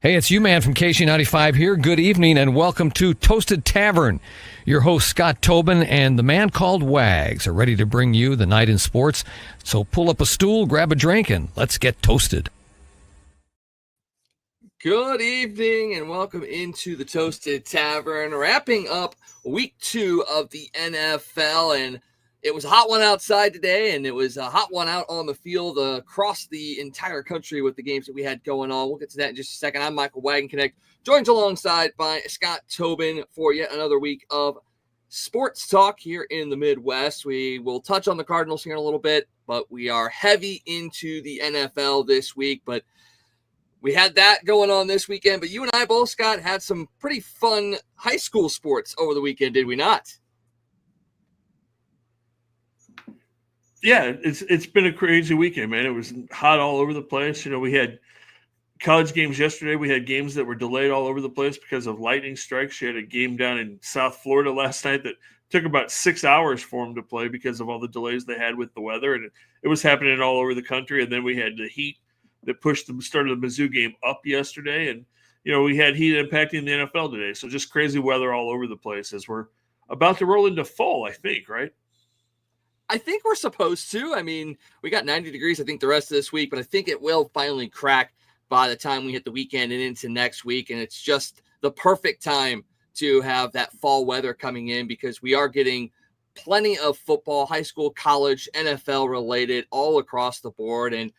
Hey, it's you, man, from KC95 here. Good evening and welcome to Toasted Tavern. Your host, Scott Tobin, and the man called Wags are ready to bring you the night in sports. So pull up a stool, grab a drink, and let's get toasted. Good evening and welcome into the Toasted Tavern. Wrapping up week 2 of the NFL, and it was a hot one outside today, and it was a hot one out on the field across the entire country with the games that we had going on. We'll get to that in just a second. I'm Michael Wagenknecht, joined alongside by Scott Tobin for yet another week of sports talk here in the Midwest. We will touch on the Cardinals here in a little bit, but we are heavy into the NFL this week. But we had that going on this weekend, but you and I both, Scott, had some pretty fun high school sports over the weekend, did we not? Yeah, it's been a crazy weekend, man. It was hot all over the place. You know, we had college games yesterday. We had games that were delayed all over the place because of lightning strikes. You had a game down in South Florida last night that took about 6 hours for them to play because of all the delays they had with the weather, and it was happening all over the country. And then we had the heat that pushed the start of the Mizzou game up yesterday. And, you know, we had heat impacting the NFL today. So just crazy weather all over the place as we're about to roll into fall, I think, right? I think we're supposed to. I mean, we got 90 degrees, I think, the rest of this week, but I think it will finally crack by the time we hit the weekend and into next week. And it's just the perfect time to have that fall weather coming in because we are getting plenty of football, high school, college, NFL related all across the board. And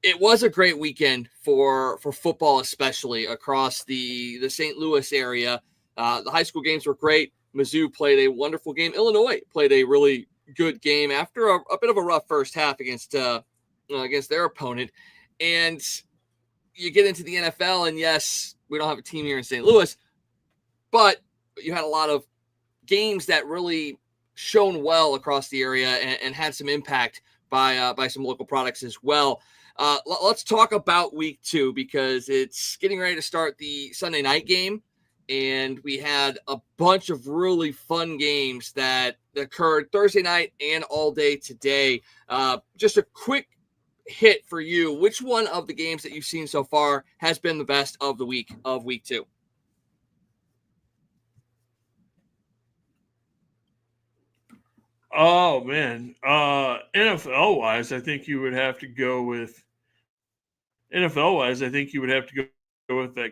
it was a great weekend for football, especially across the St. Louis area. The high school games were great. Mizzou played a wonderful game. Illinois played a really good game after a bit of a rough first half against their opponent. And you get into the NFL, and yes, we don't have a team here in St. Louis, but you had a lot of games that really shone well across the area and had some impact by some local products as well. Let's talk about week 2 because it's getting ready to start the Sunday night game. And we had a bunch of really fun games that occurred Thursday night and all day today. Just a quick hit for you. Which one of the games that you've seen so far has been the best of the week of week 2? Oh, man. NFL-wise, I think you would have to go with that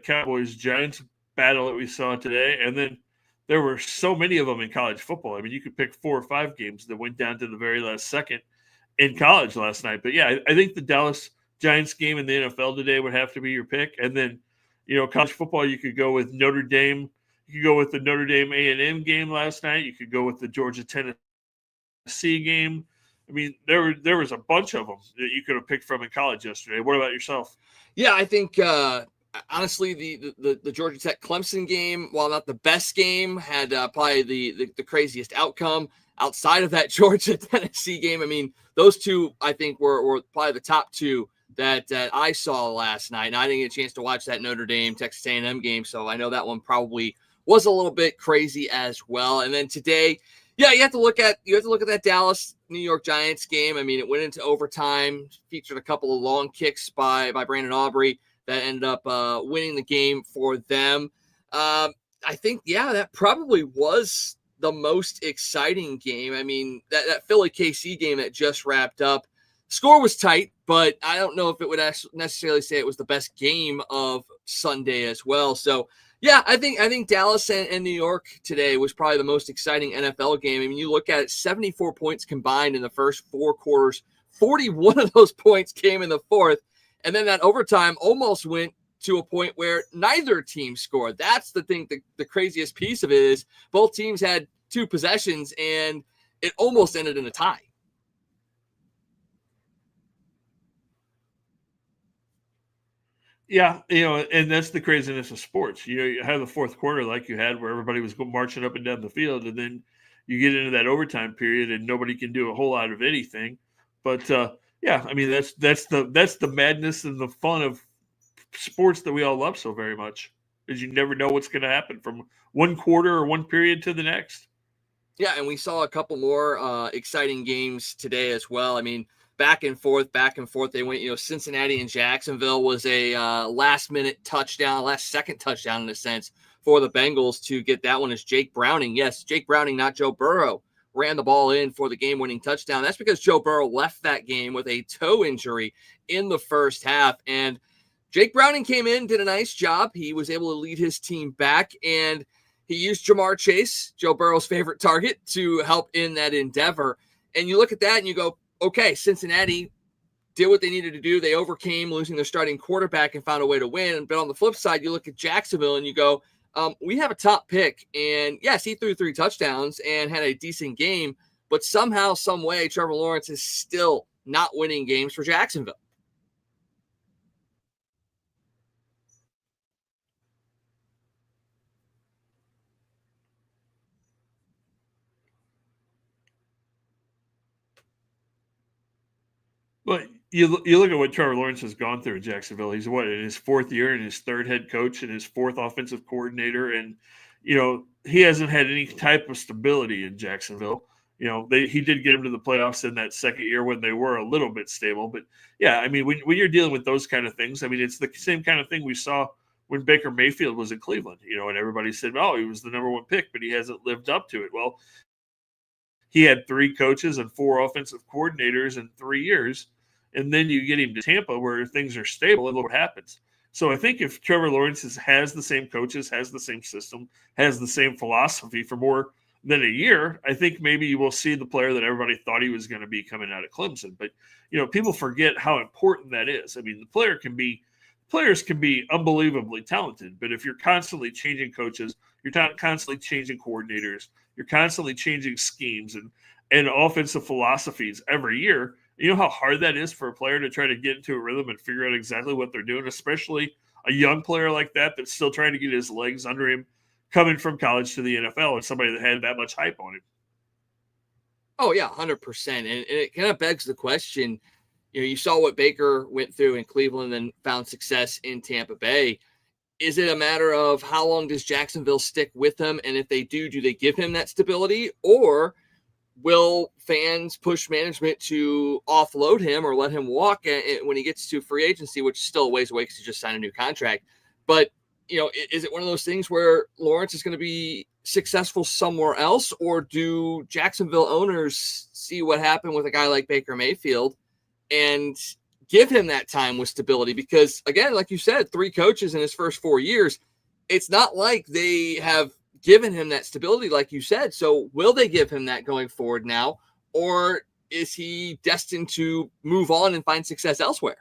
Cowboys-Giants battle that we saw today. And then there were so many of them in college football. I mean, you could pick 4 or 5 games that went down to the very last second in college last night. But yeah, I think the Dallas Giants game in the NFL today would have to be your pick. And then, you know, college football, you could go with Notre Dame. You could go with the Notre Dame A&M game last night. You could go with the Georgia-Tennessee game. I mean, there was a bunch of them that you could have picked from in college yesterday. What about yourself? Yeah, I think honestly, the Georgia Tech Clemson game, while not the best game, had probably the craziest outcome outside of that Georgia Tennessee game. I mean, those two I think were probably the top 2 that I saw last night. And I didn't get a chance to watch that Notre Dame Texas A&M game, so I know that one probably was a little bit crazy as well. And then today, yeah, you have to look at that Dallas New York Giants game. I mean, it went into overtime, featured a couple of long kicks by Brandon Aubrey that ended up winning the game for them. I think, yeah, that probably was the most exciting game. I mean, that Philly KC game that just wrapped up, score was tight, but I don't know if it would necessarily say it was the best game of Sunday as well. So, yeah, I think Dallas and New York today was probably the most exciting NFL game. I mean, you look at it, 74 points combined in the first 4 quarters. 41 of those points came in the fourth. And then that overtime almost went to a point where neither team scored. That's the thing. The craziest piece of it is both teams had 2 possessions, and it almost ended in a tie. Yeah, you know, and that's the craziness of sports. You know, you have the fourth quarter like you had where everybody was marching up and down the field, and then you get into that overtime period and nobody can do a whole lot of anything. But yeah, I mean that's the madness and the fun of sports that we all love so very much, is you never know what's going to happen from one quarter or one period to the next. Yeah, and we saw a couple more exciting games today as well. I mean, back and forth. They went, Cincinnati and Jacksonville was a last second touchdown in a sense for the Bengals to get that one as Jake Browning. Yes, Jake Browning, not Joe Burrow, ran the ball in for the game-winning touchdown. That's because Joe Burrow left that game with a toe injury in the first half. And Jake Browning came in, did a nice job. He was able to lead his team back, and he used Jamar Chase, Joe Burrow's favorite target, to help in that endeavor. And you look at that and you go, okay, Cincinnati did what they needed to do. They overcame losing their starting quarterback and found a way to win. But on the flip side, you look at Jacksonville and you go, we have a top pick. And yes, he threw 3 touchdowns and had a decent game. But somehow, some way, Trevor Lawrence is still not winning games for Jacksonville. But you look at what Trevor Lawrence has gone through in Jacksonville. He's in his 4th year and his 3rd head coach and his 4th offensive coordinator. And, he hasn't had any type of stability in Jacksonville. He did get him to the playoffs in that 2nd year when they were a little bit stable. But, yeah, I mean, when you're dealing with those kind of things, I mean, it's the same kind of thing we saw when Baker Mayfield was in Cleveland, and everybody said, oh, he was the number 1 pick, but he hasn't lived up to it. Well, he had 3 coaches and 4 offensive coordinators in 3 years. And then you get him to Tampa where things are stable and look what happens. So I think if Trevor Lawrence has the same coaches, has the same system, has the same philosophy for more than a year, I think maybe you will see the player that everybody thought he was going to be coming out of Clemson. But, people forget how important that is. I mean, the players can be unbelievably talented, but if you're constantly changing coaches, you're constantly changing coordinators, you're constantly changing schemes and offensive philosophies every year, you know how hard that is for a player to try to get into a rhythm and figure out exactly what they're doing, especially a young player like that that's still trying to get his legs under him coming from college to the NFL and somebody that had that much hype on him. Oh, yeah, 100%. And it kind of begs the question, you saw what Baker went through in Cleveland and found success in Tampa Bay. Is it a matter of how long does Jacksonville stick with him? And if they do they give him that stability? Or will fans push management to offload him or let him walk when he gets to free agency, which is still a ways away because he just signed a new contract? But, is it one of those things where Lawrence is going to be successful somewhere else, or do Jacksonville owners see what happened with a guy like Baker Mayfield and give him that time with stability? Because, again, like you said, 3 coaches in his first 4 years, it's not like they have given him that stability, like you said. So will they give him that going forward now, or is he destined to move on and find success elsewhere?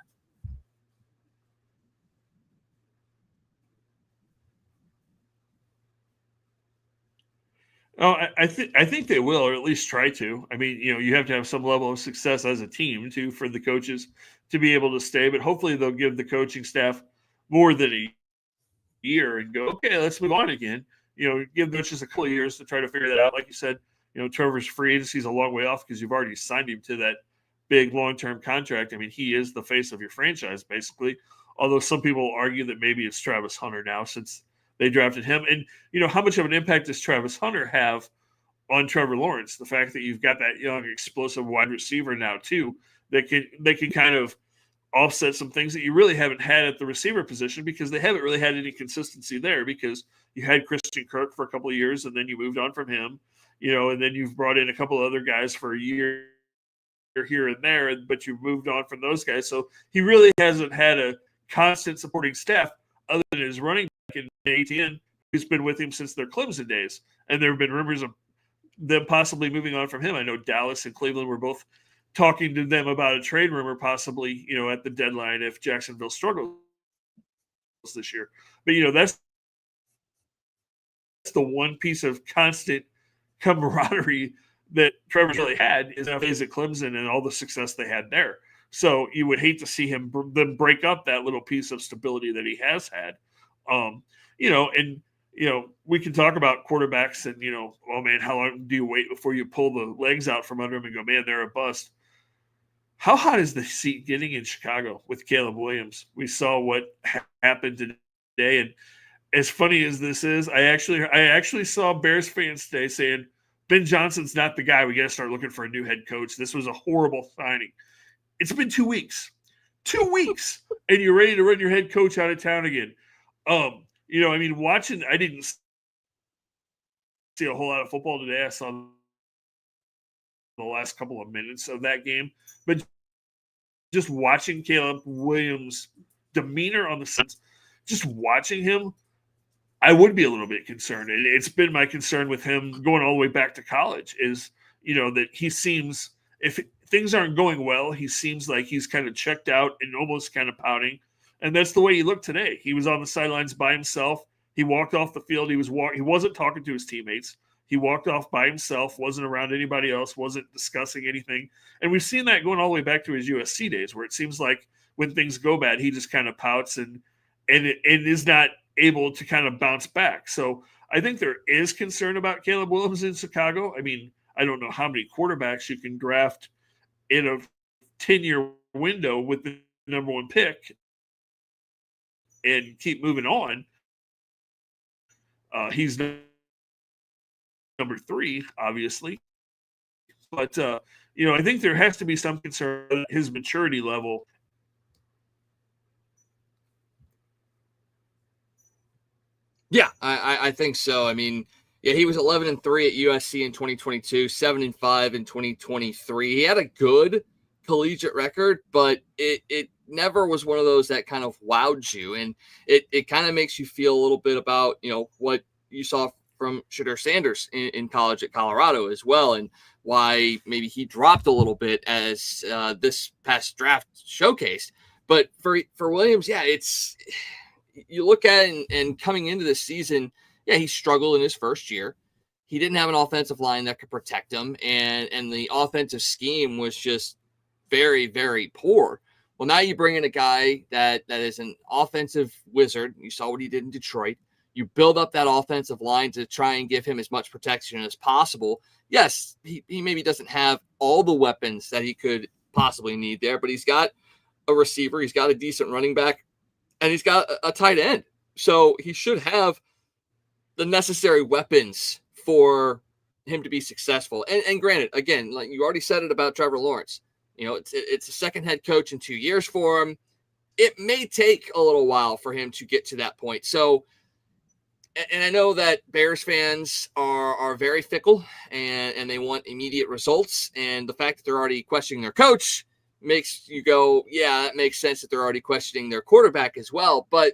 Oh, I think they will, or at least try to. I mean, you have to have some level of success as a team too for the coaches to be able to stay. But hopefully, they'll give the coaching staff more than a year and go, okay, let's move on again. Give the coaches a couple of years to try to figure that out. Like you said, Trevor's free agency is a long way off because you've already signed him to that big long-term contract. I mean, he is the face of your franchise, basically. Although some people argue that maybe it's Travis Hunter now since they drafted him. And, how much of an impact does Travis Hunter have on Trevor Lawrence? The fact that you've got that young, explosive wide receiver now, too, that can kind of offset some things that you really haven't had at the receiver position because they haven't really had any consistency there because you had Christian Kirk for a couple of years and then you moved on from him, and then you've brought in a couple of other guys for a year here and there, but you've moved on from those guys. So he really hasn't had a constant supporting staff other than his running back in ATN, who's been with him since their Clemson days. And there have been rumors of them possibly moving on from him. I know Dallas and Cleveland were both talking to them about a trade rumor possibly, at the deadline if Jacksonville struggles this year. But, that's the one piece of constant camaraderie that Trevor's really had is days at Clemson and all the success they had there. So you would hate to see him then break up that little piece of stability that he has had. We can talk about quarterbacks and, oh man, how long do you wait before you pull the legs out from under them and go, man, they're a bust. How hot is the seat getting in Chicago with Caleb Williams? We saw what happened today. And as funny as this is, I actually saw Bears fans today saying, Ben Johnson's not the guy. We got to start looking for a new head coach. This was a horrible signing. It's been 2 weeks. 2 weeks, and you're ready to run your head coach out of town again. Watching, I didn't see a whole lot of football today. I saw the last couple of minutes of that game, but just watching Caleb Williams' demeanor on the sense, just watching him, I would be a little bit concerned. And it's been my concern with him going all the way back to college is, that he seems, if things aren't going well, he seems like he's kind of checked out and almost kind of pouting. And that's the way he looked today. He was on the sidelines by himself. He walked off the field. He wasn't talking to his teammates. He walked off by himself, wasn't around anybody else, wasn't discussing anything. And we've seen that going all the way back to his USC days, where it seems like when things go bad, he just kind of pouts and is not able to kind of bounce back. So I think there is concern about Caleb Williams in Chicago. I mean, I don't know how many quarterbacks you can draft in a 10-year window with the number one pick and keep moving on. He's number 3, obviously. But, I think there has to be some concern at his maturity level. Yeah, I think so. I mean, yeah, he was 11-3 at USC in 2022, 7-5 in 2023. He had a good collegiate record, but it never was one of those that kind of wowed you. And it kind of makes you feel a little bit about, what you saw from Shedeur Sanders in college at Colorado as well, and why maybe he dropped a little bit as this past draft showcased. But for Williams, yeah, you look at it and coming into this season, yeah, he struggled in his first year. He didn't have an offensive line that could protect him, and the offensive scheme was just very, very poor. Well, now you bring in a guy that is an offensive wizard. You saw what he did in Detroit. You build up that offensive line to try and give him as much protection as possible. Yes, he maybe doesn't have all the weapons that he could possibly need there, but he's got a receiver. He's got a decent running back, and he's got a tight end. So he should have the necessary weapons for him to be successful. And granted, again, like you already said it about Trevor Lawrence, it's a second head coach in 2 years for him. It may take a little while for him to get to that point. So, and I know that Bears fans are very fickle and they want immediate results. And the fact that they're already questioning their coach makes you go, yeah, that makes sense that they're already questioning their quarterback as well. But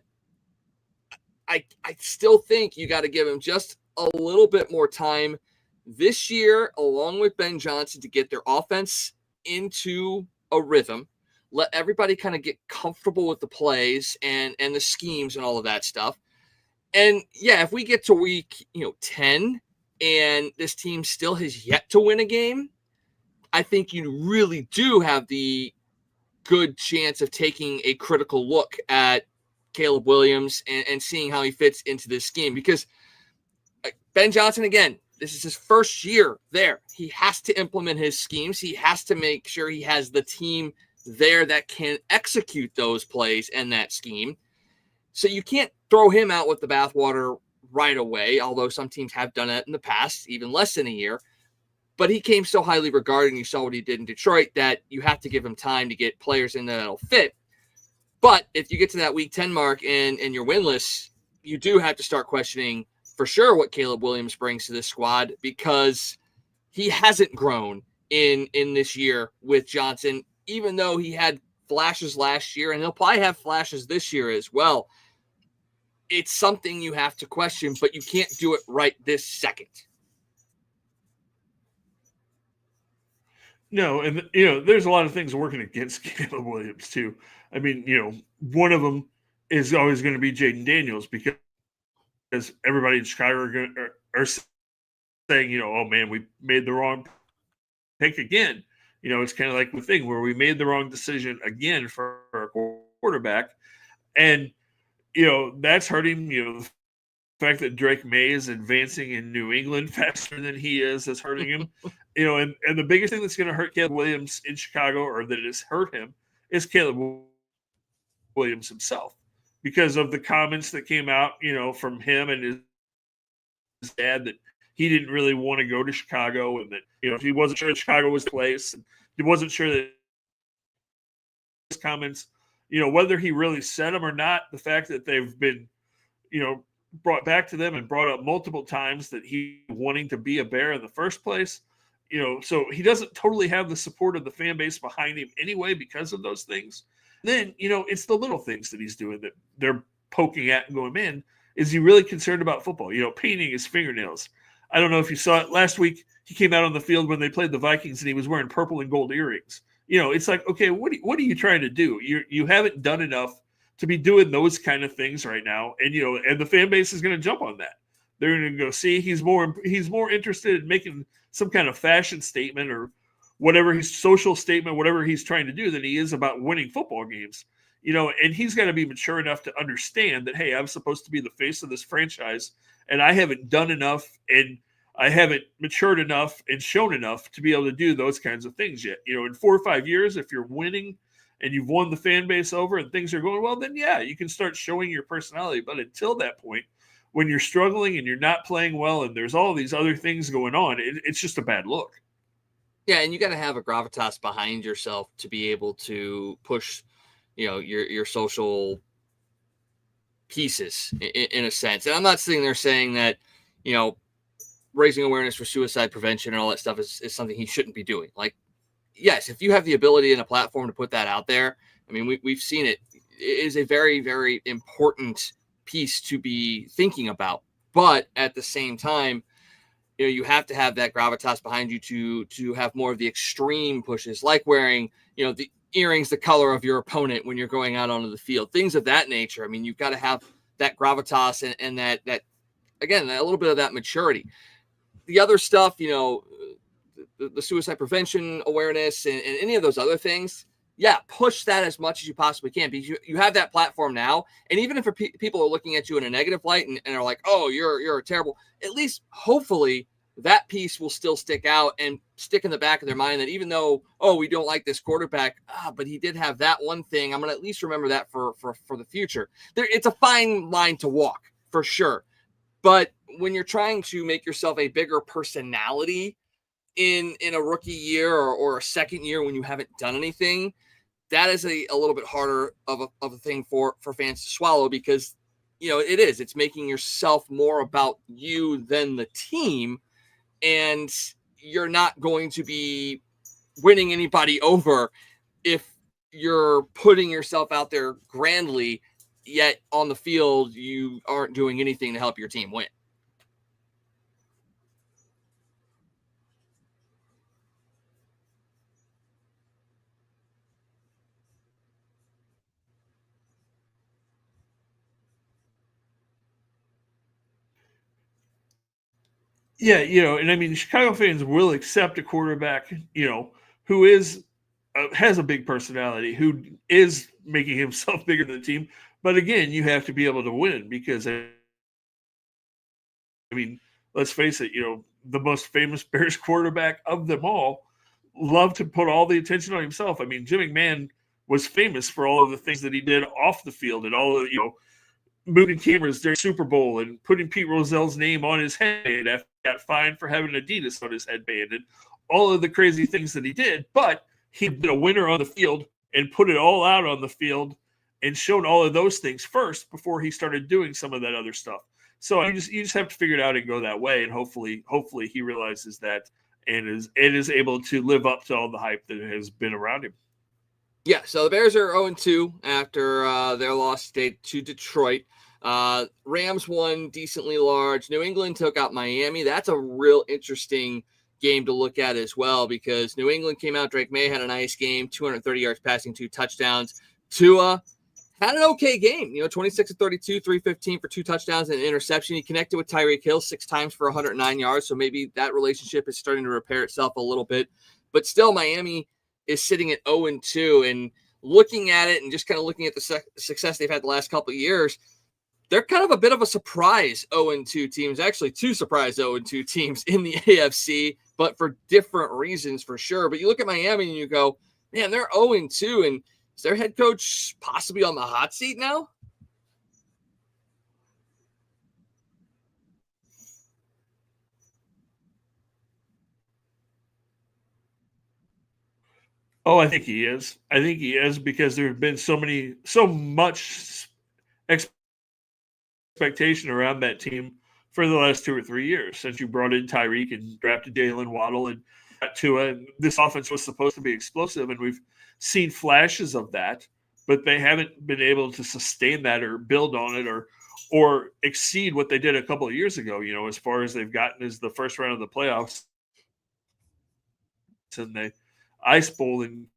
I still think you got to give him just a little bit more time this year, along with Ben Johnson, to get their offense into a rhythm. Let everybody kind of get comfortable with the plays and the schemes and all of that stuff. And yeah, if we get to week 10 and this team still has yet to win a game, I think you really do have the good chance of taking a critical look at Caleb Williams and seeing how he fits into this scheme. Because Ben Johnson, again, this is his first year there. He has to implement his schemes. He has to make sure he has the team there that can execute those plays and that scheme. So you can't throw him out with the bathwater right away, although some teams have done that in the past, even less than a year. But he came so highly regarded, and you saw what he did in Detroit, that you have to give him time to get players in there that'll fit. But if you get to that week 10 mark and you're winless, you do have to start questioning for sure what Caleb Williams brings to this squad, because he hasn't grown in this year with Johnson, even though he had flashes last year, and he'll probably have flashes this year as well. It's something you have to question, but you can't do it right this second. No, and there's a lot of things working against Caleb Williams too. I mean, one of them is always going to be Jaden Daniels, because everybody in Chicago are saying, oh man, we made the wrong pick again. It's kind of like the thing where we made the wrong decision again for our quarterback, and that's hurting. The fact that Drake May is advancing in New England faster than he is hurting him. And the biggest thing that's going to hurt Caleb Williams in Chicago, or that has hurt him, is Caleb Williams himself, because of the comments that came out, from him and his dad, that he didn't really want to go to Chicago, and that, he wasn't sure that Chicago was the place, and he wasn't sure that comments, whether he really said them or not, the fact that they've been, brought back to them and brought up multiple times that he wanting to be a Bear in the first place, so he doesn't totally have the support of the fan base behind him anyway because of those things. Then, it's the little things that he's doing that they're poking at and going, man, is he really concerned about football? Painting his fingernails. I don't know if you saw it last week. He came out on the field when they played the Vikings and he was wearing purple and gold earrings. It's like, okay, what are you trying to do? You haven't done enough to be doing those kind of things right now. And, and the fan base is going to jump on that. They're going to go, see, he's more interested in making some kind of fashion statement or whatever his social statement, whatever he's trying to do, than he is about winning football games. And he's got to be mature enough to understand that, hey, I'm supposed to be the face of this franchise, and I haven't done enough, and I haven't matured enough and shown enough to be able to do those kinds of things yet. In 4 or 5 years, if you're winning and you've won the fan base over and things are going well, then yeah, you can start showing your personality. But until that point, when you're struggling and you're not playing well and there's all these other things going on, it's just a bad look. Yeah, and you got to have a gravitas behind yourself to be able to push, your social pieces in a sense. And I'm not sitting there saying that, raising awareness for suicide prevention and all that stuff is something he shouldn't be doing. Like, yes, if you have the ability and a platform to put that out there, I mean, we've seen it. It is a very, very important piece to be thinking about. But at the same time, you have to have that gravitas behind you to have more of the extreme pushes, like wearing, the earrings the color of your opponent when you're going out onto the field, things of that nature. I mean, you've got to have that gravitas and that again, a little bit of that maturity. The other stuff, the suicide prevention awareness and any of those other things, yeah, push that as much as you possibly can, because you have that platform now. And even if people are looking at you in a negative light and are like, oh, you're terrible, at least hopefully that piece will still stick out and stick in the back of their mind that even though, oh, we don't like this quarterback, but he did have that one thing, I'm going to at least remember that for the future. It's a fine line to walk for sure. But when you're trying to make yourself a bigger personality in a rookie year or a second year when you haven't done anything, that is a little bit harder of a thing for fans to swallow, because, it's making yourself more about you than the team. And you're not going to be winning anybody over if you're putting yourself out there grandly, yet on the field, you aren't doing anything to help your team win. Yeah, and I mean, Chicago fans will accept a quarterback, who is has a big personality, who is making himself bigger than the team. But again, you have to be able to win, because I mean, let's face it, the most famous Bears quarterback of them all loved to put all the attention on himself. I mean, Jim McMahon was famous for all of the things that he did off the field and all of, moving cameras during Super Bowl and putting Pete Rozell's name on his headband after he got fined for having Adidas on his headband and all of the crazy things that he did. But he'd been a winner on the field and put it all out on the field and shown all of those things first before he started doing some of that other stuff. So you just have to figure it out and go that way. And hopefully he realizes that and is able to live up to all the hype that has been around him. Yeah, so the Bears are 0-2 after their loss to Detroit. Rams won decently large. New England took out Miami. That's a real interesting game to look at as well, because New England came out. Drake May had a nice game, 230 yards passing, 2 touchdowns. Tua had an okay game, 26 of 32, 315 for 2 touchdowns and an interception. He connected with Tyreek Hill 6 times for 109 yards. So maybe that relationship is starting to repair itself a little bit, but still Miami is sitting at 0-2, and looking at it and just kind of looking at the success they've had the last couple of years, they're kind of a bit of a surprise 0-2 teams, actually 2 surprise 0-2 teams in the AFC, but for different reasons for sure. But you look at Miami and you go, man, they're 0-2, and is their head coach possibly on the hot seat now? Oh, I think he is. I think he is because there have been so much expectation around that team for the last 2 or 3 years since you brought in Tyreek and drafted Jalen Waddle and Tua. And this offense was supposed to be explosive, and we've seen flashes of that, but they haven't been able to sustain that or build on it or exceed what they did a couple of years ago. As far as they've gotten is the first round of the playoffs and the Ice Bowl in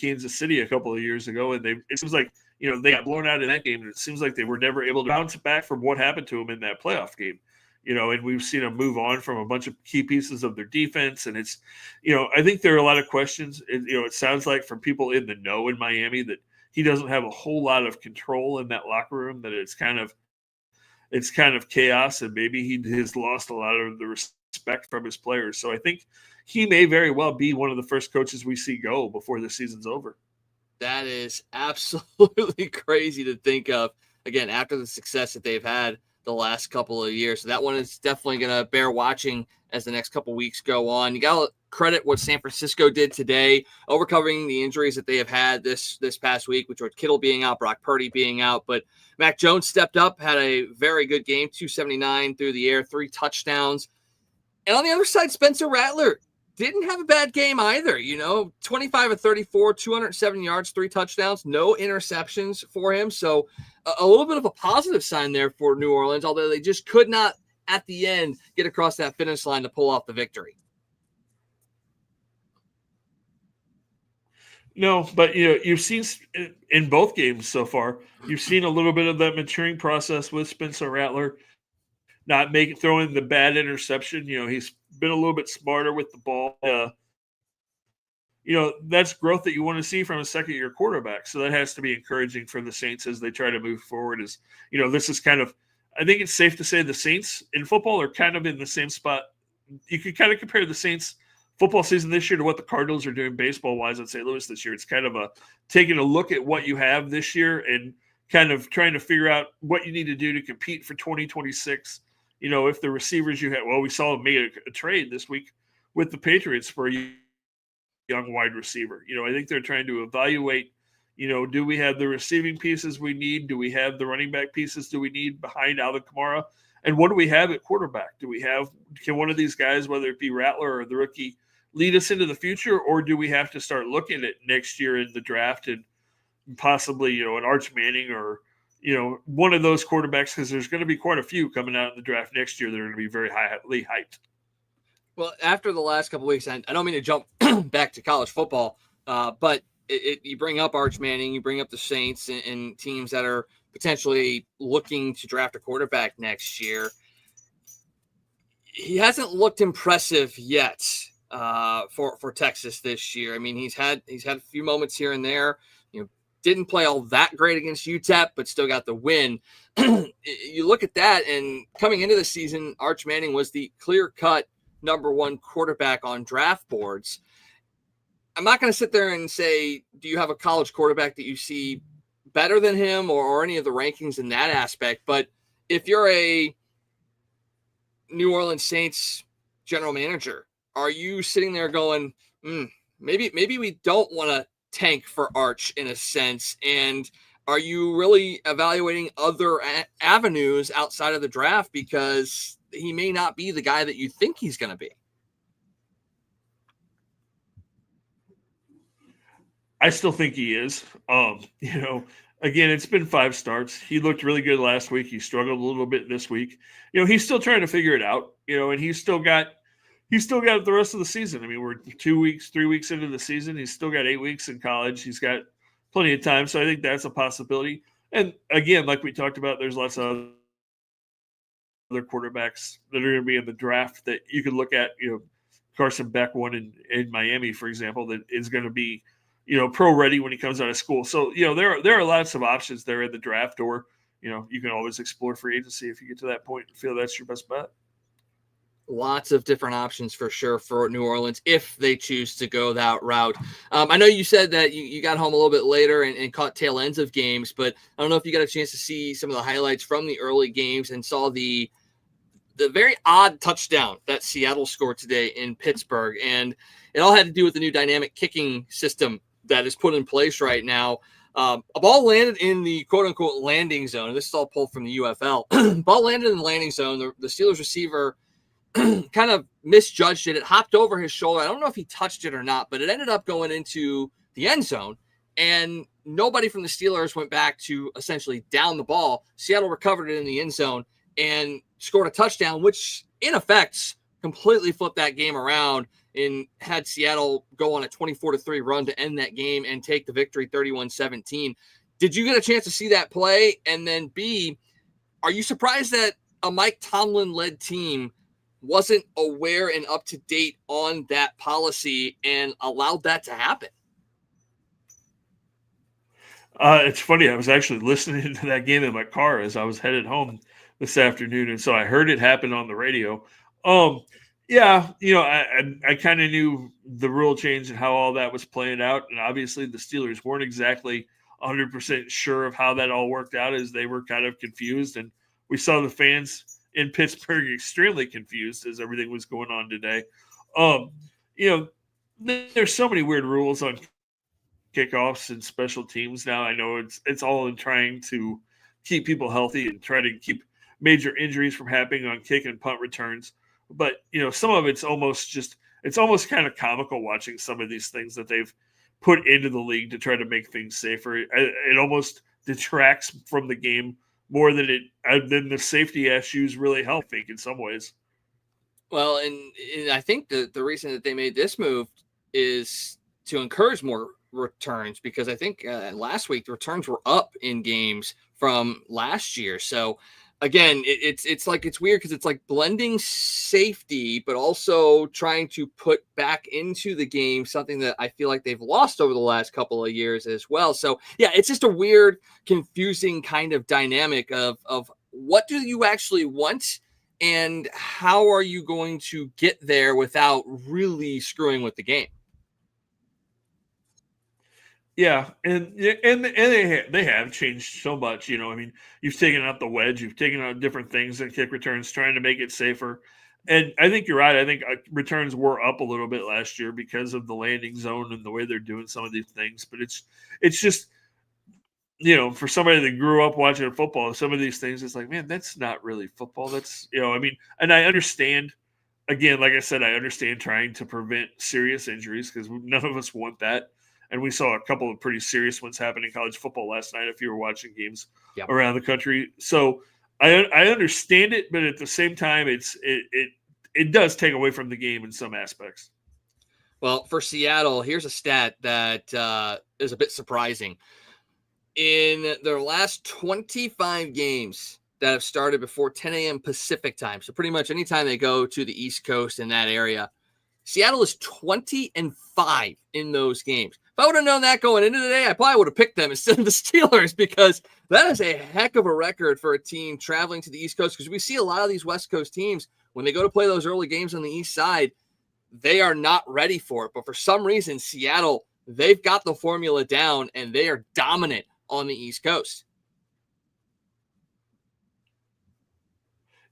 Kansas City a couple of years ago, and it seems like they got blown out in that game, and it seems like they were never able to bounce back from what happened to them in that playoff game. And we've seen them move on from a bunch of key pieces of their defense, and it's, I think there are a lot of questions. It sounds like from people in the know in Miami that he doesn't have a whole lot of control in that locker room, that it's kind of chaos, and maybe he has lost a lot of the respect from his players. So I think he may very well be one of the first coaches we see go before the season's over. That is absolutely crazy to think of, again, after the success that they've had the last couple of years. So that one is definitely going to bear watching as the next couple of weeks go on. You got to credit what San Francisco did today, overcoming the injuries that they have had this past week, with George Kittle being out, Brock Purdy being out. But Mac Jones stepped up, had a very good game, 279 through the air, 3 touchdowns. And on the other side, Spencer Rattler didn't have a bad game either. 25 of 34, 207 yards, 3 touchdowns, no interceptions for him. So a little bit of a positive sign there for New Orleans, although they just could not at the end get across that finish line to pull off the victory. No, but you've seen in both games so far, you've seen a little bit of that maturing process with Spencer Rattler, not throwing the bad interception. He's been a little bit smarter with the ball. That's growth that you want to see from a second-year quarterback. So that has to be encouraging for the Saints as they try to move forward. This is kind of, I think it's safe to say the Saints in football are kind of in the same spot. You could kind of compare the Saints football season this year to what the Cardinals are doing baseball-wise at St. Louis this year. It's kind of taking a look at what you have this year and kind of trying to figure out what you need to do to compete for 2026. If the receivers you had, we saw them make a trade this week with the Patriots for a young wide receiver. I think they're trying to evaluate, do we have the receiving pieces we need? Do we have the running back pieces do we need behind Alvin Kamara? And what do we have at quarterback? Can one of these guys, whether it be Rattler or the rookie, lead us into the future? Or do we have to start looking at next year in the draft and possibly, an Arch Manning or, one of those quarterbacks, because there's going to be quite a few coming out in the draft next year that are going to be very highly hyped. Well, after the last couple of weeks, I don't mean to jump back to college football, but you bring up Arch Manning, you bring up the Saints and teams that are potentially looking to draft a quarterback next year. He hasn't looked impressive yet for Texas this year. I mean, he's had a few moments here and there. Didn't play all that great against UTEP, but still got the win. You look at that, and coming into the season, Arch Manning was the clear-cut number 1 quarterback on draft boards. I'm not going to sit there and say, do you have a college quarterback that you see better than him or any of the rankings in that aspect? But if you're a New Orleans Saints general manager, are you sitting there going, maybe we don't want to tank for Arch in a sense? And are you really evaluating other avenues outside of the draft because he may not be the guy that you think he's going to be? I still think he is. Again, it's been 5 starts. He looked really good last week. He struggled a little bit this week. He's still trying to figure it out, and he's still got the rest of the season. I mean, we're 3 weeks into the season. He's still got 8 weeks in college. He's got plenty of time. So I think that's a possibility. And again, like we talked about, there's lots of other quarterbacks that are going to be in the draft that you could look at. Carson Beck, one in Miami, for example, that is going to be, pro ready when he comes out of school. So, there are lots of options there in the draft, or, you can always explore free agency if you get to that point and feel that's your best bet. Lots of different options for sure for New Orleans if they choose to go that route. I know you said that you got home a little bit later and caught tail ends of games, but I don't know if you got a chance to see some of the highlights from the early games and saw the the very odd touchdown that Seattle scored today in Pittsburgh. And it all had to do with the new dynamic kicking system that is put in place right now. A ball landed in the quote-unquote landing zone. This is all pulled from the UFL. Ball landed in the landing zone. The Steelers receiver kind of misjudged it. It hopped over his shoulder. I don't know if he touched it or not, but it ended up going into the end zone. And nobody from the Steelers went back to essentially down the ball. Seattle recovered it in the end zone and scored a touchdown, which in effect completely flipped that game around and had Seattle go on a 24-3 run to end that game and take the victory 31-17. Did you get a chance to see that play? And then B, are you surprised that a Mike Tomlin-led team wasn't aware and up to date on that policy and allowed that to happen? It's funny. I was actually listening to that game in my car as I was headed home this afternoon, and so I heard it happen on the radio. Yeah, I kind of knew the rule change and how all that was playing out, and obviously the Steelers weren't exactly 100% sure of how that all worked out, as they were kind of confused, and we saw the fans in Pittsburgh extremely confused as everything was going on today. There's so many weird rules on kickoffs and special teams now. I know it's all in trying to keep people healthy and try to keep major injuries from happening on kick and punt returns. But, some of it's almost kind of comical watching some of these things that they've put into the league to try to make things safer. It almost detracts from the game more than the safety issues really help, I think, in some ways. Well, and I think the reason that they made this move is to encourage more returns, because I think last week the returns were up in games from last year. So again, it's weird because it's like blending safety, but also trying to put back into the game something that I feel like they've lost over the last couple of years as well. So yeah, it's just a weird, confusing kind of dynamic of what do you actually want and how are you going to get there without really screwing with the game. Yeah, and they have changed so much. You've taken out the wedge, you've taken out different things in kick returns, trying to make it safer. And I think you're right. I think returns were up a little bit last year because of the landing zone and the way they're doing some of these things. But it's just, for somebody that grew up watching football, some of these things, it's like, man, that's not really football. That's, and I understand. Again, like I said, I understand trying to prevent serious injuries because none of us want that. And we saw a couple of pretty serious ones happen in college football last night if you were watching games around the country. So I understand it, but at the same time, it does take away from the game in some aspects. Well, for Seattle, here's a stat that is a bit surprising. In their last 25 games that have started before 10 a.m. Pacific time, so pretty much anytime they go to the East Coast in that area, Seattle is 20-5 in those games. If I would have known that going into the day, I probably would have picked them instead of the Steelers, because that is a heck of a record for a team traveling to the East Coast, because we see a lot of these West Coast teams, when they go to play those early games on the East side, they are not ready for it. But for some reason, Seattle, they've got the formula down, and they are dominant on the East Coast.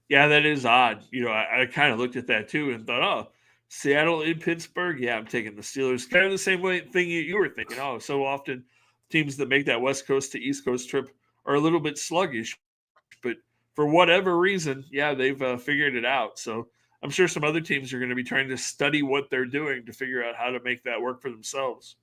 Yeah, that is odd. I kind of looked at that too and thought, oh, Seattle in Pittsburgh? Yeah, I'm taking the Steelers. Kind of the same thing you were thinking. Oh, so often teams that make that West Coast to East Coast trip are a little bit sluggish. But for whatever reason, yeah, they've figured it out. So I'm sure some other teams are going to be trying to study what they're doing to figure out how to make that work for themselves.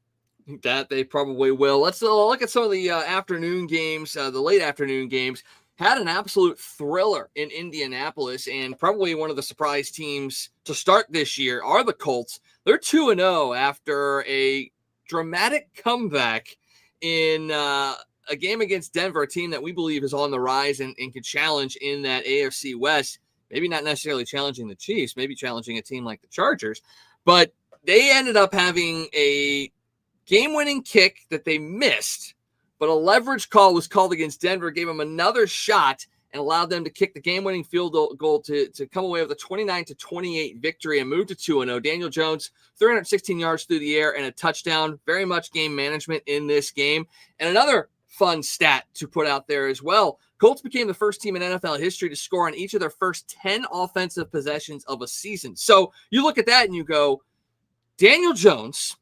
That they probably will. Let's look at some of the afternoon games, the late afternoon games. Had an absolute thriller in Indianapolis, and probably one of the surprise teams to start this year are the Colts. They're 2-0 after a dramatic comeback in a game against Denver, a team that we believe is on the rise and can challenge in that AFC West. Maybe not necessarily challenging the Chiefs, maybe challenging a team like the Chargers. But they ended up having a game-winning kick that they missed, but a leverage call was called against Denver, gave them another shot, and allowed them to kick the game-winning field goal to come away with a 29-28 victory and move to 2-0. Daniel Jones, 316 yards through the air and a touchdown. Very much game management in this game. And another fun stat to put out there as well, Colts became the first team in NFL history to score on each of their first 10 offensive possessions of a season. So you look at that and you go, Daniel Jones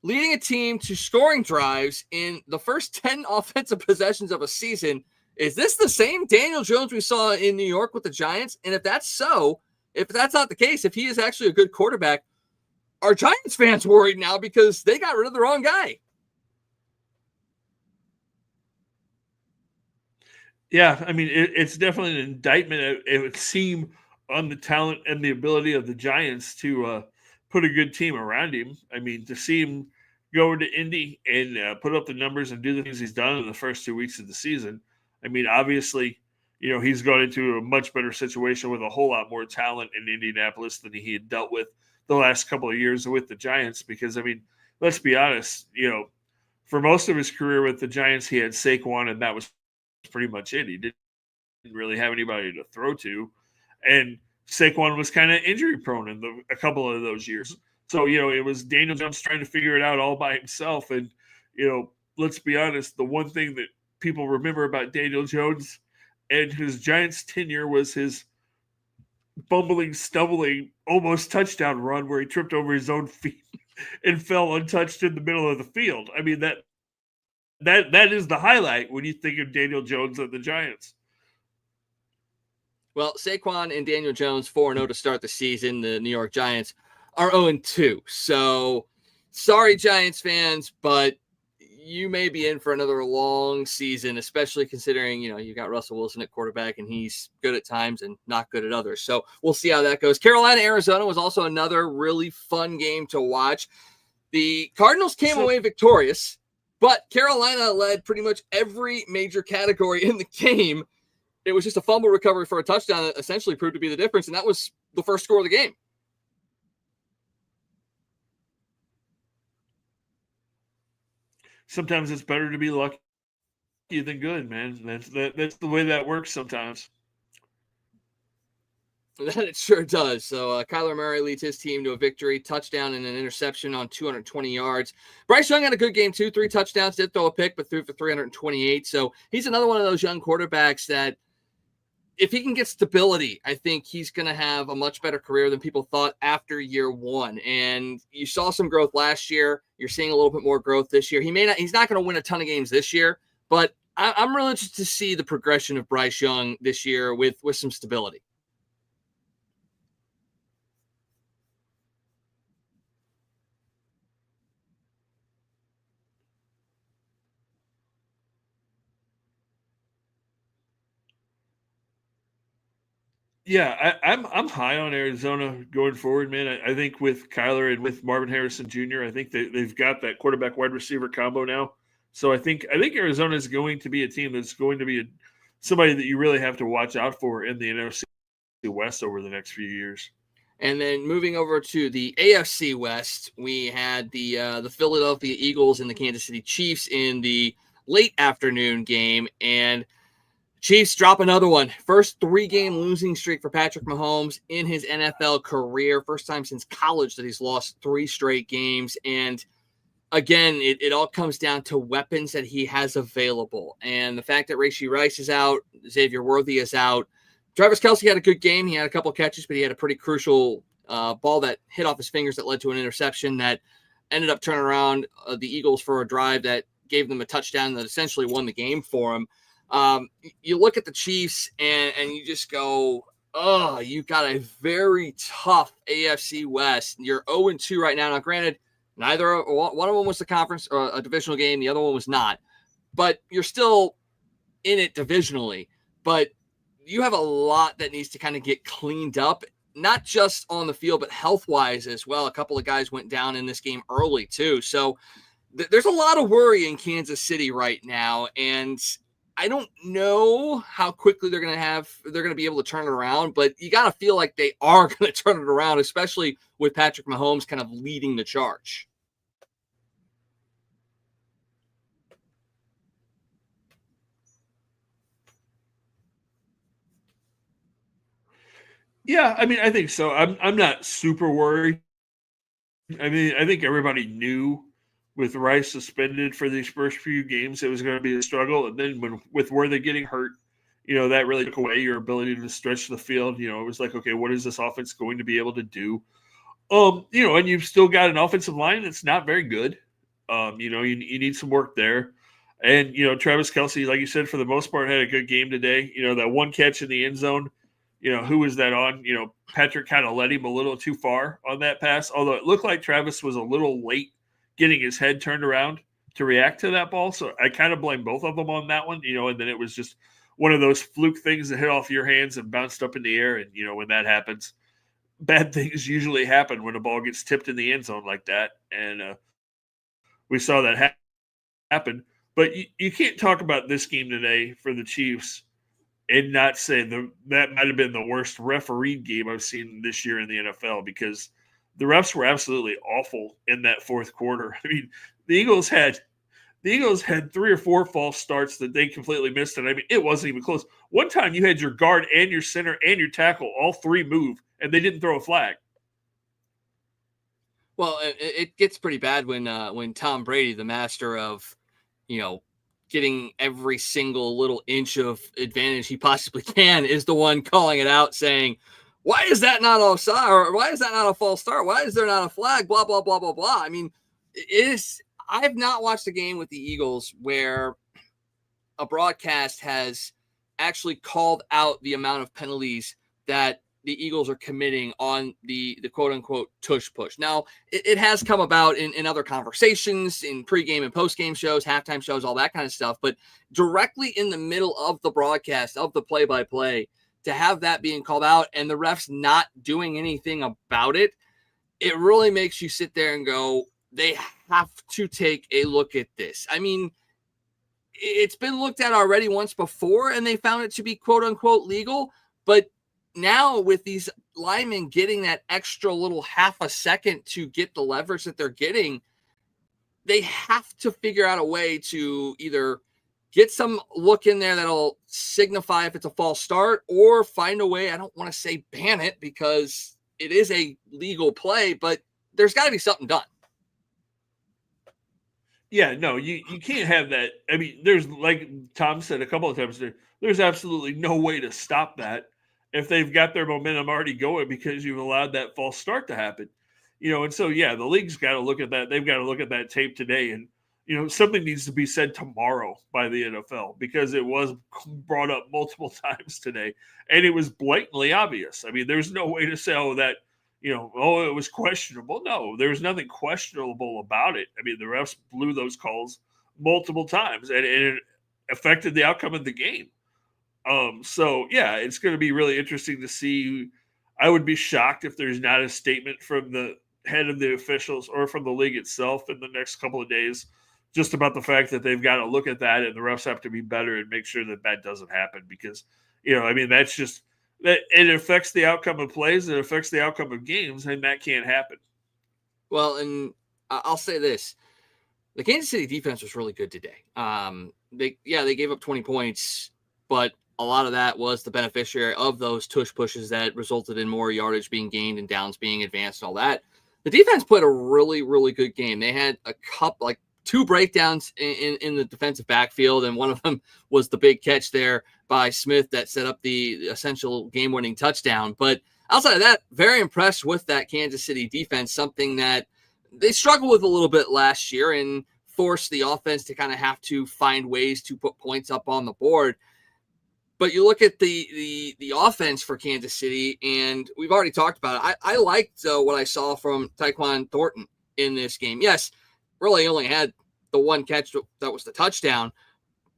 leading a team to scoring drives in the first 10 offensive possessions of a season. Is this the same Daniel Jones we saw in New York with the Giants? And if that's so, if that's not the case, if he is actually a good quarterback, are Giants fans worried now because they got rid of the wrong guy? Yeah, I mean, it's definitely an indictment, it would seem, on the talent and the ability of the Giants to put a good team around him. I mean, to see him go into Indy and put up the numbers and do the things he's done in the first 2 weeks of the season. I mean, obviously, he's gone into a much better situation with a whole lot more talent in Indianapolis than he had dealt with the last couple of years with the Giants. Because, I mean, let's be honest, for most of his career with the Giants, he had Saquon, and that was pretty much it. He didn't really have anybody to throw to. And Saquon was kind of injury prone in a couple of those years. So, it was Daniel Jones trying to figure it out all by himself. And, let's be honest, the one thing that people remember about Daniel Jones and his Giants tenure was his bumbling, stumbling, almost touchdown run where he tripped over his own feet and fell untouched in the middle of the field. I mean, that is the highlight when you think of Daniel Jones and the Giants. Well, Saquon and Daniel Jones 4-0 to start the season. The New York Giants are 0-2. So sorry, Giants fans, but you may be in for another long season, especially considering, you got Russell Wilson at quarterback and he's good at times and not good at others. So we'll see how that goes. Carolina, Arizona was also another really fun game to watch. The Cardinals came away victorious, but Carolina led pretty much every major category in the game. It was just a fumble recovery for a touchdown that essentially proved to be the difference, and that was the first score of the game. Sometimes it's better to be lucky than good, man. That's the way that works sometimes. That it sure does. So Kyler Murray leads his team to a victory, touchdown and an interception on 220 yards. Bryce Young had a good game too, 3 touchdowns, did throw a pick, but threw for 328. So he's another one of those young quarterbacks that if he can get stability, I think he's going to have a much better career than people thought after year one. And you saw some growth last year. You're seeing a little bit more growth this year. He's not going to win a ton of games this year, but I'm really interested to see the progression of Bryce Young this year with some stability. Yeah, I'm high on Arizona going forward, man. I think with Kyler and with Marvin Harrison Jr., I think they've got that quarterback wide receiver combo now. So I think Arizona is going to be a team that's going to be somebody that you really have to watch out for in the NFC West over the next few years. And then moving over to the AFC West, we had the Philadelphia Eagles and the Kansas City Chiefs in the late afternoon game, and Chiefs drop another one. First 3-game losing streak for Patrick Mahomes in his NFL career. First time since college that he's lost 3 straight games. And again, it all comes down to weapons that he has available. And the fact that Rashee Rice is out, Xavier Worthy is out. Travis Kelce had a good game. He had a couple catches, but he had a pretty crucial ball that hit off his fingers that led to an interception that ended up turning around the Eagles for a drive that gave them a touchdown that essentially won the game for him. You look at the Chiefs and you just go, oh, you got a very tough AFC West. You're 0-2 right now. Now, granted, neither one of them was the conference or a divisional game. The other one was not, but you're still in it divisionally. But you have a lot that needs to kind of get cleaned up, not just on the field, but health-wise as well. A couple of guys went down in this game early too. So there's a lot of worry in Kansas City right now. And I don't know how quickly they're going to be able to turn it around, but you got to feel like they are going to turn it around, especially with Patrick Mahomes kind of leading the charge. Yeah, I mean, I think so. I'm not super worried. I mean, I think everybody knew with Rice suspended for these first few games, it was going to be a struggle. And then with Worthy getting hurt, that really took away your ability to stretch the field. It was like, okay, what is this offense going to be able to do? And you've still got an offensive line that's not very good. You need some work there. And, Travis Kelce, like you said, for the most part, had a good game today. That one catch in the end zone, who was that on? Patrick kind of led him a little too far on that pass, although it looked like Travis was a little late getting his head turned around to react to that ball. So I kind of blame both of them on that one, and then it was just one of those fluke things that hit off your hands and bounced up in the air. And, when that happens, bad things usually happen when a ball gets tipped in the end zone like that. And we saw that happen. But you can't talk about this game today for the Chiefs and not say that might have been the worst refereed game I've seen this year in the NFL, because the refs were absolutely awful in that fourth quarter. I mean, the Eagles had 3 or 4 false starts that they completely missed. And I mean, it wasn't even close. One time you had your guard and your center and your tackle, all 3 move, and they didn't throw a flag. Well, it gets pretty bad when Tom Brady, the master of, getting every single little inch of advantage he possibly can, is the one calling it out, saying, why is that not offside? Or why is that not a false start? Why is there not a flag? Blah, blah, blah, blah, blah. I mean, I have not watched a game with the Eagles where a broadcast has actually called out the amount of penalties that the Eagles are committing on the quote unquote tush push. Now, it has come about in other conversations, in pregame and postgame shows, halftime shows, all that kind of stuff. But directly in the middle of the broadcast, of the play-by-play, to have that being called out and the refs not doing anything about it, it really makes you sit there and go, they have to take a look at this. I mean, it's been looked at already once before and they found it to be quote unquote legal, but now with these linemen getting that extra little half a second to get the leverage that they're getting, they have to figure out a way to either get some look in there that'll signify if it's a false start, or find a way. I don't want to say ban it because it is a legal play, but there's got to be something done. Yeah, no, you can't have that. I mean, there's, like Tom said a couple of times, there's absolutely no way to stop that if they've got their momentum already going because you've allowed that false start to happen. And so, yeah, the league's got to look at that. They've got to look at that tape today. And, something needs to be said tomorrow by the NFL, because it was brought up multiple times today and it was blatantly obvious. I mean, there's no way to say, it was questionable. No, there was nothing questionable about it. I mean, the refs blew those calls multiple times and it affected the outcome of the game. So yeah, it's going to be really interesting to see. I would be shocked if there's not a statement from the head of the officials or from the league itself in the next couple of days, just about the fact that they've got to look at that and the refs have to be better and make sure that that doesn't happen, because, that's just that it affects the outcome of plays. It affects the outcome of games, and that can't happen. Well, and I'll say this. The Kansas City defense was really good today. They gave up 20 points, but a lot of that was the beneficiary of those tush pushes that resulted in more yardage being gained and downs being advanced and all that. The defense played a really, really good game. They had two breakdowns in the defensive backfield, and one of them was the big catch there by Smith that set up the essential game-winning touchdown. But outside of that, very impressed with that Kansas City defense, something that they struggled with a little bit last year and forced the offense to kind of have to find ways to put points up on the board. But you look at the offense for Kansas City, and we've already talked about it. I liked what I saw from Tyquan Thornton in this game. Yes, really only had the one catch that was the touchdown,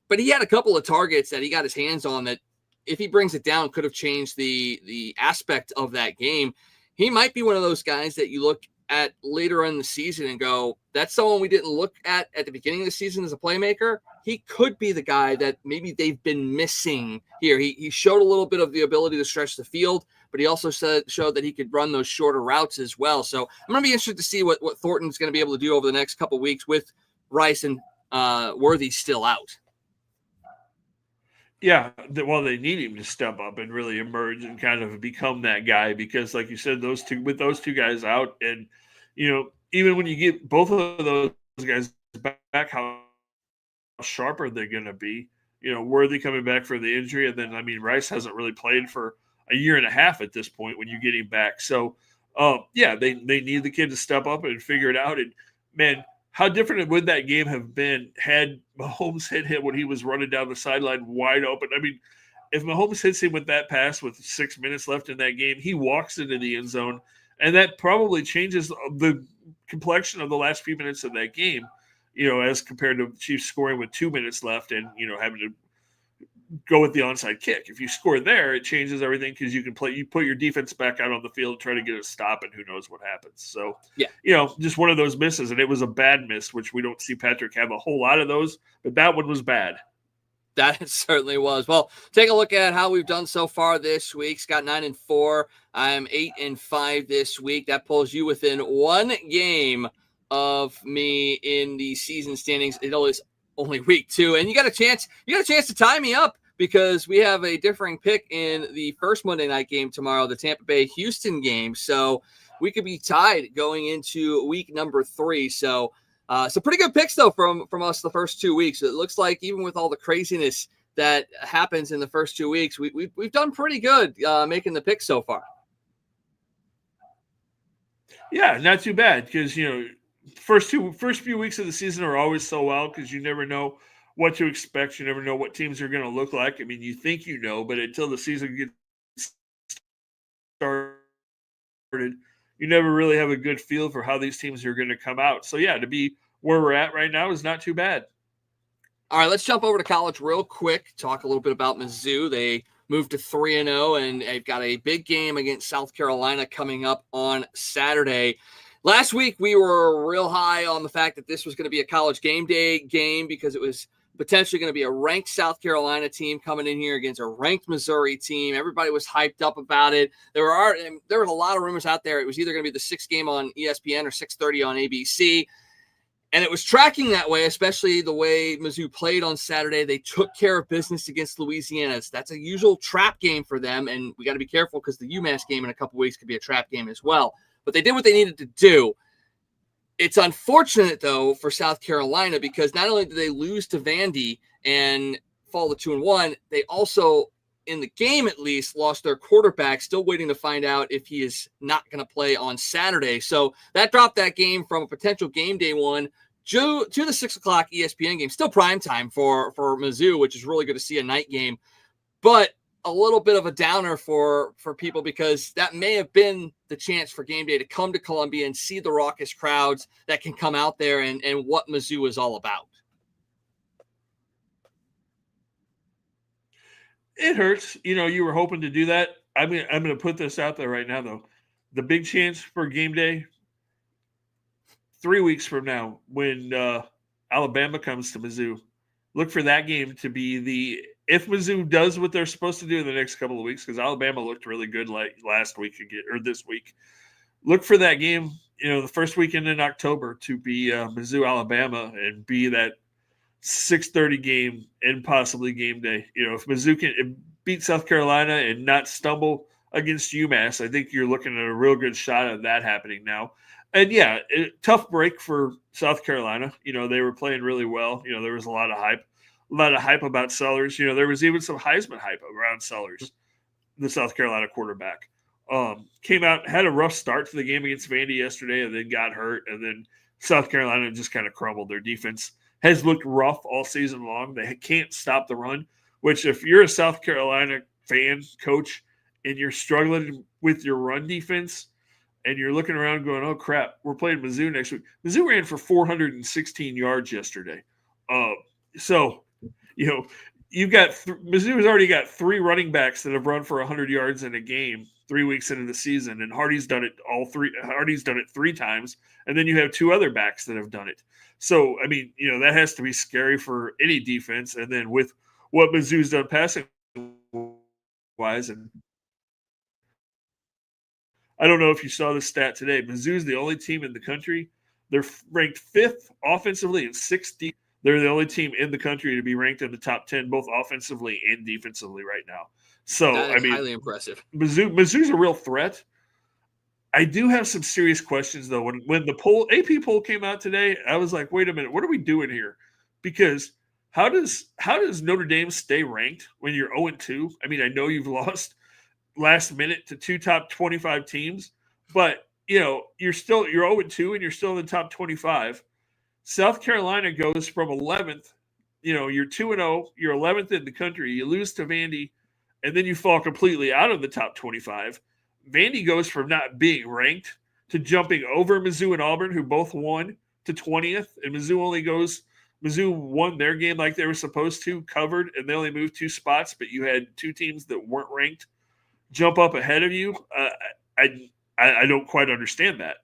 but he had a couple of targets that he got his hands on that, if he brings it down, could have changed the aspect of that game. He might be one of those guys that you look at later in the season and go, that's someone we didn't look at the beginning of the season as a playmaker. He could be the guy that maybe they've been missing here. He showed a little bit of the ability to stretch the field, but he also showed that he could run those shorter routes as well. So I'm going to be interested to see what Thornton's going to be able to do over the next couple of weeks with Rice and Worthy still out. Yeah, they need him to step up and really emerge and kind of become that guy, because, like you said, those two guys out, and even when you get both of those guys back, how sharper they're going to be. Worthy coming back for the injury. And then, I mean, Rice hasn't really played for a year and a half at this point when you get him back. So, they need the kid to step up and figure it out. And, man, how different would that game have been had Mahomes hit him when he was running down the sideline wide open? I mean, if Mahomes hits him with that pass with 6 minutes left in that game, he walks into the end zone, and that probably changes the complexion of the last few minutes of that game, as compared to Chiefs scoring with 2 minutes left and, having to go with the onside kick. If you score there, it changes everything because you put your defense back out on the field, try to get a stop, and who knows what happens. So, just one of those misses, and it was a bad miss, which we don't see Patrick have a whole lot of those, but that one was bad. That certainly was. Well, take a look at how we've done so far this week. Scott 9-4. I'm 8-5 this week. That pulls you within one game of me in the season standings. It is only week 2, and you got a chance to tie me up because we have a differing pick in the first Monday night game tomorrow, the Tampa Bay Houston game. So we could be tied going into week number 3. So pretty good picks, though, from us the first 2 weeks. It looks like even with all the craziness that happens in the first 2 weeks, we've done pretty good making the picks so far. Yeah, not too bad because, first few weeks of the season are always so wild because you never know what to expect. You never know what teams are going to look like. I mean, you think but until the season gets started, you never really have a good feel for how these teams are going to come out. So, to be where we're at right now is not too bad. All right, let's jump over to college real quick, talk a little bit about Mizzou. They moved to 3-0, and they've got a big game against South Carolina coming up on Saturday. Last week, we were real high on the fact that this was going to be a college game day game because it was potentially going to be a ranked South Carolina team coming in here against a ranked Missouri team. Everybody was hyped up about it. There was a lot of rumors out there. It was either going to be the 6th game on ESPN or 6:30 on ABC. And it was tracking that way, especially the way Mizzou played on Saturday. They took care of business against Louisiana. That's a usual trap game for them, and we got to be careful because the UMass game in a couple weeks could be a trap game as well. But they did what they needed to do. It's unfortunate, though, for South Carolina because not only did they lose to Vandy and fall to 2-1, they also, in the game at least, lost their quarterback, still waiting to find out if he is not going to play on Saturday. So that dropped that game from a potential game day one to the 6 o'clock ESPN game. Still prime time for Mizzou, which is really good to see a night game. But a little bit of a downer for people because that may have been the chance for game day to come to Columbia and see the raucous crowds that can come out there and what Mizzou is all about. It hurts. You were hoping to do that. I'm going to put this out there right now, though. The big chance for game day 3 weeks from now when Alabama comes to Mizzou, look for that game to be if Mizzou does what they're supposed to do in the next couple of weeks, because Alabama looked really good last week or this week. Look for that game, the first weekend in October to be Mizzou, Alabama, and be that 6:30 game and possibly game day. If Mizzou can beat South Carolina and not stumble against UMass, I think you're looking at a real good shot at that happening now. And tough break for South Carolina. They were playing really well. There was a lot of hype about Sellers. There was even some Heisman hype around Sellers, the South Carolina quarterback. Came out, had a rough start to the game against Vandy yesterday, and then got hurt. And then South Carolina just kind of crumbled. Their defense has looked rough all season long. They can't stop the run, which if you're a South Carolina fan, coach, and you're struggling with your run defense, and you're looking around going, oh, crap, we're playing Mizzou next week. Mizzou ran for 416 yards yesterday. You've got Mizzou has already got 3 running backs that have run for 100 yards in a game 3 weeks into the season, and Hardy's done it Hardy's done it 3 times, and then you have 2 other backs that have done it. So, I mean, that has to be scary for any defense. And then with what Mizzou's done passing wise, and I don't know if you saw this stat today. Mizzou's the only team in the country. They're ranked 5th offensively and 6th. They're the only team in the country to be ranked in the top 10, both offensively and defensively right now. So, highly impressive. Mizzou's a real threat. I do have some serious questions, though. When the AP poll came out today, I was like, wait a minute, what are we doing here? Because How does Notre Dame stay ranked when you're 0-2? I mean, I know you've lost last minute to 2 top 25 teams, but you're 0-2 and you're still in the top 25. South Carolina goes from 11th. You're 2-0, you're 11th in the country. You lose to Vandy, and then you fall completely out of the top 25. Vandy goes from not being ranked to jumping over Mizzou and Auburn, who both won, to 20th, and Mizzou won their game like they were supposed to, covered, and they only moved 2 spots, but you had 2 teams that weren't ranked jump up ahead of you. I don't quite understand that.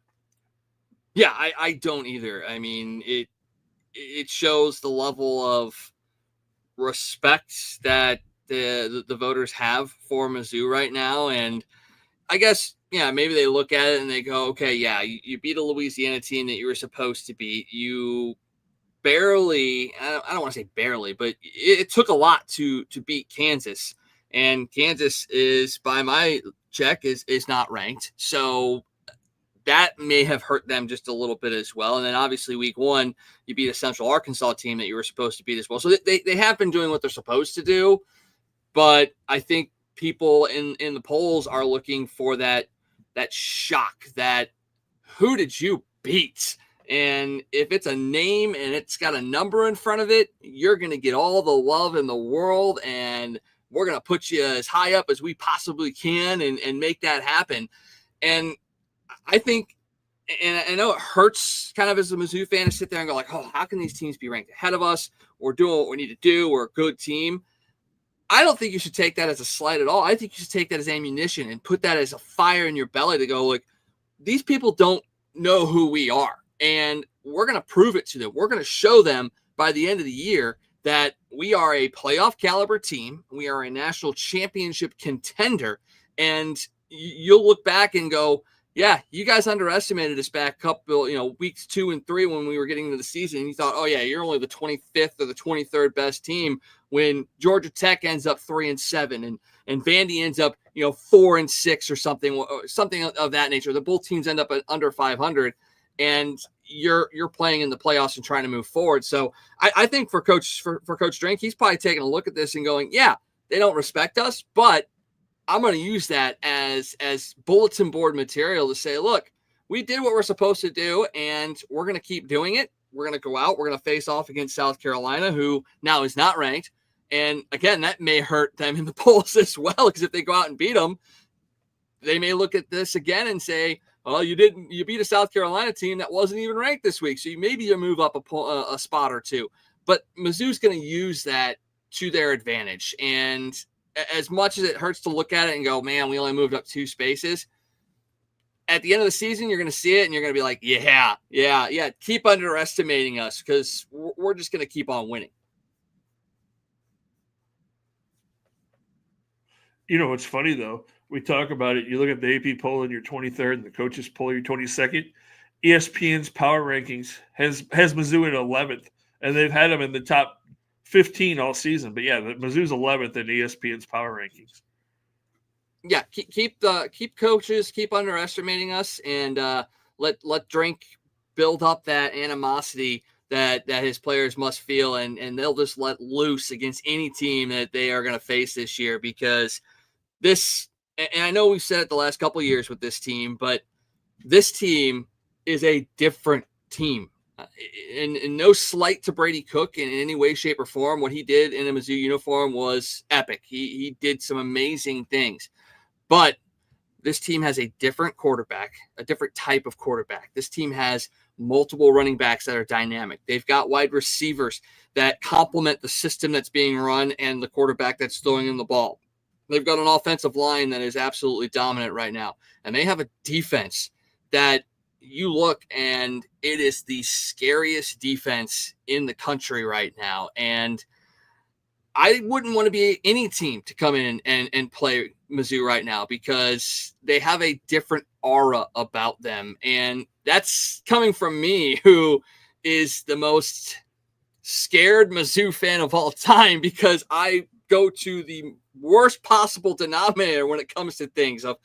Yeah, I don't either. I mean, it shows the level of respect that the voters have for Mizzou right now. And I guess, maybe they look at it and they go, okay, yeah, you beat a Louisiana team that you were supposed to beat. You barely, I don't want to say barely, but it took a lot to beat Kansas. And Kansas is, by my check, is not ranked. So that may have hurt them just a little bit as well. And then obviously week 1, you beat a Central Arkansas team that you were supposed to beat as well. So they have been doing what they're supposed to do. But I think people in the polls are looking for that shock, that who did you beat? And if it's a name and it's got a number in front of it, you're going to get all the love in the world. And we're going to put you as high up as we possibly can and make that happen. And I think, and I know it hurts kind of as a Mizzou fan to sit there and go like, oh, how can these teams be ranked ahead of us? We're doing what we need to do. We're a good team. I don't think you should take that as a slight at all. I think you should take that as ammunition and put that as a fire in your belly to go, like, these people don't know who we are. And we're going to prove it to them. We're going to show them by the end of the year that we are a playoff caliber team. We are a national championship contender. And you'll look back and go, yeah, you guys underestimated us back a couple, weeks 2 and 3 when we were getting into the season. And you thought, oh yeah, you're only the 25th or the 23rd best team, when Georgia Tech ends up 3-7 and Vandy ends up, 4-6 or something of that nature. The both teams end up at under 500, and you're playing in the playoffs and trying to move forward. So I think for Coach Drink, he's probably taking a look at this and going, yeah, they don't respect us, but I'm going to use that as bulletin board material to say, look, we did what we're supposed to do, and we're going to keep doing it. We're going to go out. We're going to face off against South Carolina, who now is not ranked. And again, that may hurt them in the polls as well, because if they go out and beat them, they may look at this again and say, well, you beat a South Carolina team that wasn't even ranked this week. So maybe you move up a spot or two. But Mizzou's going to use that to their advantage. And as much as it hurts to look at it and go, man, we only moved up 2 spaces, at the end of the season, you're going to see it and you're going to be like, yeah, keep underestimating us, because we're just going to keep on winning. It's funny, though. We talk about it. You look at the AP poll and you're 23rd, and the coaches poll you're 22nd. ESPN's power rankings has Mizzou in 11th, and they've had them in the top 15 all season. But yeah, Mizzou's 11th in ESPN's power rankings. Yeah, keep coaches, keep underestimating us, and let Drink build up that animosity that his players must feel, and they'll just let loose against any team that they are going to face this year, because this, and I know we've said it the last couple of years with this team, but this team is a different team. And no slight to Brady Cook in any way, shape, or form. What he did in a Mizzou uniform was epic. He did some amazing things. But this team has a different quarterback, a different type of quarterback. This team has multiple running backs that are dynamic. They've got wide receivers that complement the system that's being run and the quarterback that's throwing in the ball. They've got an offensive line that is absolutely dominant right now. And they have a defense that you look and it is the scariest defense in the country right now. And I wouldn't want to be any team to come in and play Mizzou right now, because they have a different aura about them. And that's coming from me, who is the most scared Mizzou fan of all time, because I go to the worst possible denominator when it comes to things of,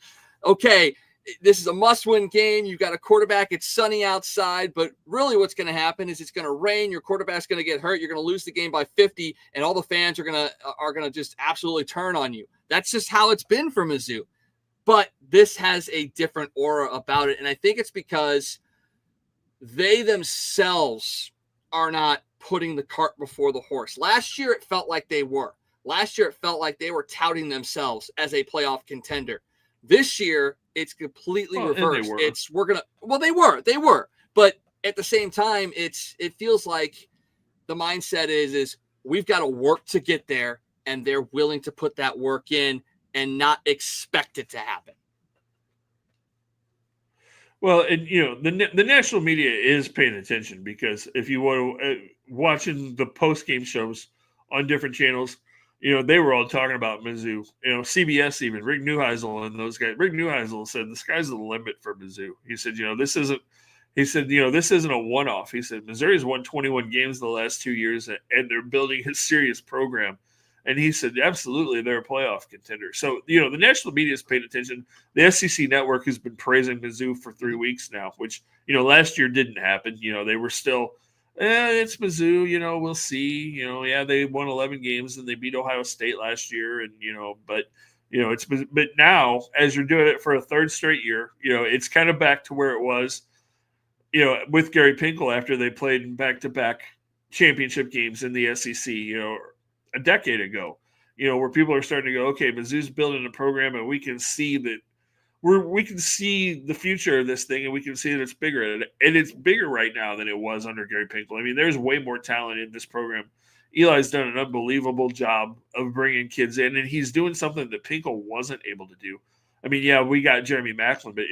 okay, this is a must-win game. You've got a quarterback. It's sunny outside, but really what's going to happen is it's going to rain. Your quarterback's going to get hurt. You're going to lose the game by 50, and all the fans are going to just absolutely turn on you. That's just how it's been for Mizzou. But this has a different aura about it, and I think it's because they themselves are not putting the cart before the horse. Last year, it felt like they were. Last year, it felt like they were touting themselves as a playoff contender. This year, it's completely reversed. They were. But at the same time, it feels like the mindset is we've got to work to get there, and they're willing to put that work in and not expect it to happen. Well, and the national media is paying attention, because if you want to watching the post game shows on different channels, they were all talking about Mizzou. CBS, even Rick Neuheisel and those guys. Rick Neuheisel said the sky's the limit for Mizzou. He said, this isn't. He said, this isn't a one-off. He said Missouri's won 21 games in the last 2 years, and they're building a serious program. And he said, absolutely, they're a playoff contender. So, the national media is paying attention. The SEC network has been praising Mizzou for 3 weeks now, which, last year didn't happen. They were still, it's Mizzou, we'll see. They won 11 games and they beat Ohio State last year. And, but now, as you're doing it for a third straight year, it's kind of back to where it was, with Gary Pinkel after they played back-to-back championship games in the SEC, a decade ago, where people are starting to go, okay, Mizzou's building a program, and we can see that we can see the future of this thing, and we can see that it's bigger, and it's bigger right now than it was under Gary Pinkel. I mean, there's way more talent in this program. Eli's done an unbelievable job of bringing kids in, and he's doing something that Pinkel wasn't able to do. I mean, yeah, we got Jeremy Macklin, but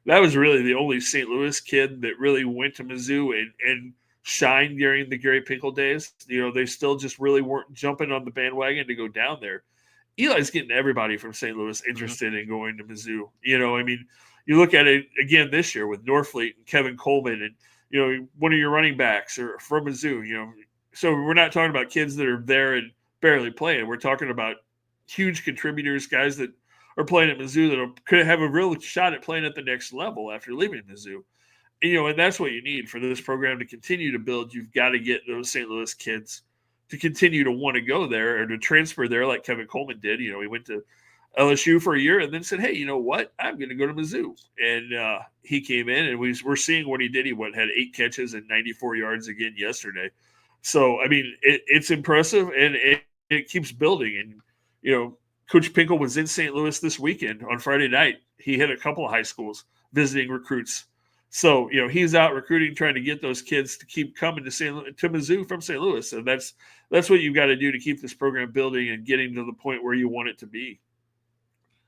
that was really the only St. Louis kid that really went to Mizzou and shined during the Gary Pinkel days. They still just really weren't jumping on the bandwagon to go down there. Eli's getting everybody from St. Louis interested in going to Mizzou. You look at it again this year with Norfleet and Kevin Coleman and, one of your running backs are from Mizzou, So we're not talking about kids that are there and barely playing. We're talking about huge contributors, guys that are playing at Mizzou that could have a real shot at playing at the next level after leaving Mizzou. And that's what you need for this program to continue to build. You've got to get those St. Louis kids to continue to want to go there or to transfer there like Kevin Coleman did. He went to LSU for a year and then said, hey, you know what? I'm going to go to Mizzou. And he came in, and we're seeing what he did. He had 8 catches and 94 yards again yesterday. So, it's impressive, and it keeps building. And, Coach Pinkel was in St. Louis this weekend on Friday night. He hit a couple of high schools visiting recruits. So, he's out recruiting, trying to get those kids to keep coming to Mizzou from St. Louis. And that's what you've got to do to keep this program building and getting to the point where you want it to be.